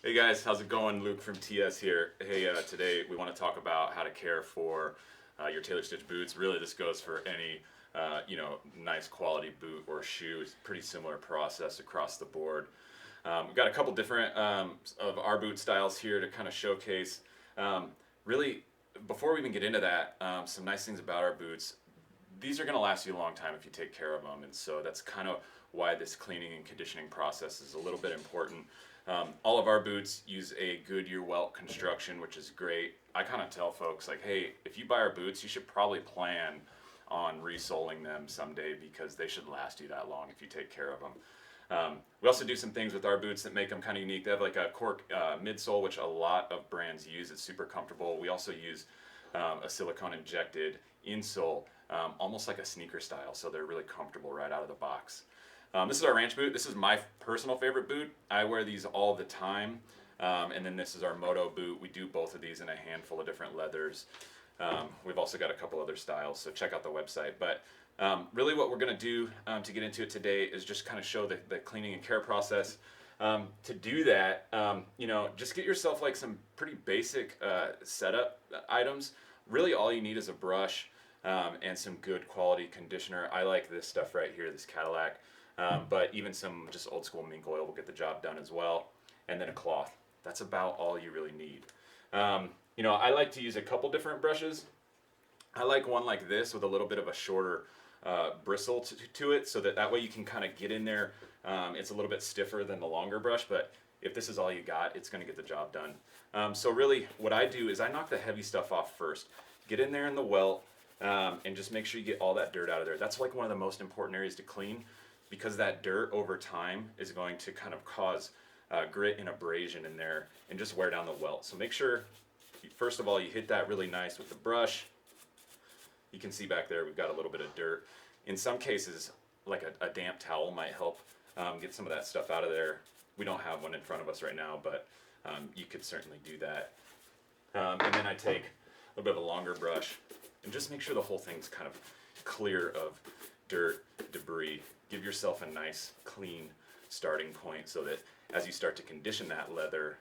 Hey guys, how's it going? Luke from TS here. Hey, today we want to talk about how to care for your tailor stitch boots. Really, this goes for any nice quality boot or shoe. It's a pretty similar process across the board. We've got a couple different of our boot styles here to kind of showcase. Really, before we even get into that, some nice things about our boots. These are going to last you a long time if you take care of them, and so that's kind of why this cleaning and conditioning process is a little bit important. All of our boots use a Goodyear welt construction, which is great. I kind of tell folks like, hey, if you buy our boots, you should probably plan on resoling them someday because they should last you that long if you take care of them. We also do some things with our boots that make them kind of unique. They have like a cork midsole, which a lot of brands use. It's super comfortable. We also use a silicone injected insole, almost like a sneaker style, so they're really comfortable right out of the box. This is our ranch boot. This is my personal favorite boot. I wear these all the time. And then this is our moto boot. We do both of these in a handful of different leathers. We've also got a couple other styles, so check out the website. But really what we're going to do to get into it today is just kind of show the cleaning and care process. To do that, just get yourself like some pretty basic setup items. Really all you need is a brush and some good quality conditioner. I like this stuff right here, this Cadillac. But even some just old school mink oil will get the job done as well. And then a cloth. That's about all you really need. I like to use a couple different brushes. I like one like this with a little bit of a shorter bristle to it, so that way you can kind of get in there. It's a little bit stiffer than the longer brush, but if this is all you got, it's going to get the job done. So really what I do is I knock the heavy stuff off first. Get in there in the welt and just make sure you get all that dirt out of there. That's like one of the most important areas to clean, because that dirt over time is going to kind of cause grit and abrasion in there and just wear down the welt. So make sure, first of all, you hit that really nice with the brush. You can see back there we've got a little bit of dirt. In some cases, like a damp towel might help get some of that stuff out of there. We don't have one in front of us right now, but you could certainly do that. And then I take a little bit of a longer brush and just make sure the whole thing's kind of clear of dirt, debris. Give yourself a nice clean starting point so that as you start to condition that leather,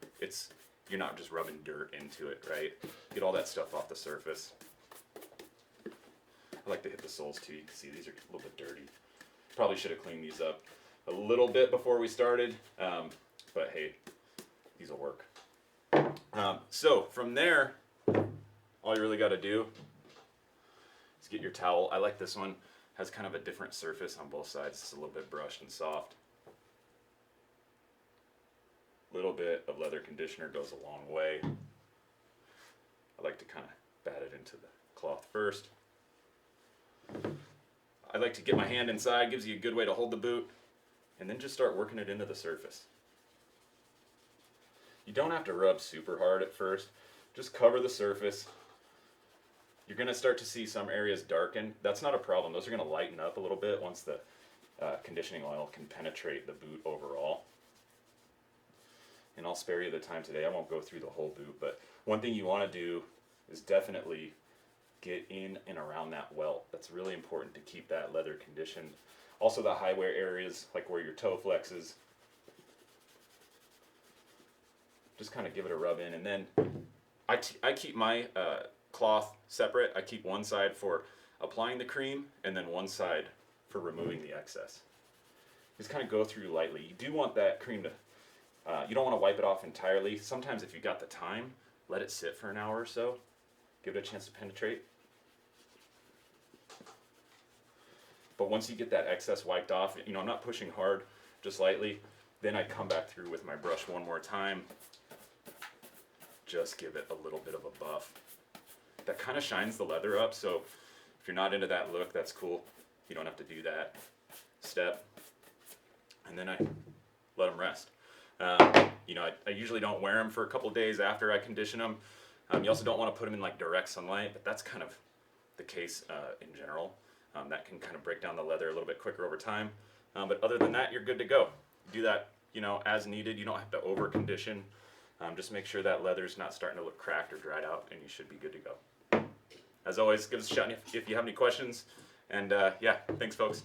you're not just rubbing dirt into it, right? Get all that stuff off the surface. I like to hit the soles too. You can see these are a little bit dirty. Probably should have cleaned these up a little bit before we started, but hey, these will work. So from there, all you really got to do is get your towel. I like this one. Has kind of a different surface on both sides. It's a little bit brushed and soft. A little bit of leather conditioner goes a long way. I like to kind of bat it into the cloth first. I like to get my hand inside, gives you a good way to hold the boot, and then just start working it into the surface. You don't have to rub super hard at first. Just cover the surface. You're going to start to see some areas darken. That's not a problem. Those are going to lighten up a little bit once the conditioning oil can penetrate the boot overall. And I'll spare you the time today. I won't go through the whole boot, but one thing you want to do is definitely get in and around that welt. That's really important to keep that leather conditioned. Also the high wear areas, like where your toe flexes. Just kind of give it a rub in, and then I keep my cloth separate. I keep one side for applying the cream and then one side for removing the excess. Just kind of go through lightly. You do want that cream to, you don't want to wipe it off entirely. Sometimes if you've got the time, let it sit for an hour or so. Give it a chance to penetrate. But once you get that excess wiped off, I'm not pushing hard, just lightly. Then I come back through with my brush one more time. Just give it a little bit of a buff. That kind of shines the leather up, so if you're not into that look, that's cool. You don't have to do that step. And then I let them rest. I usually don't wear them for a couple days after I condition them. You also don't want to put them in like direct sunlight, but that's kind of the case in general. That can kind of break down the leather a little bit quicker over time. But other than that, you're good to go. Do that, as needed. You don't have to over condition. Just make sure that leather's not starting to look cracked or dried out, and you should be good to go. As always, give us a shout if you have any questions. And yeah, thanks folks.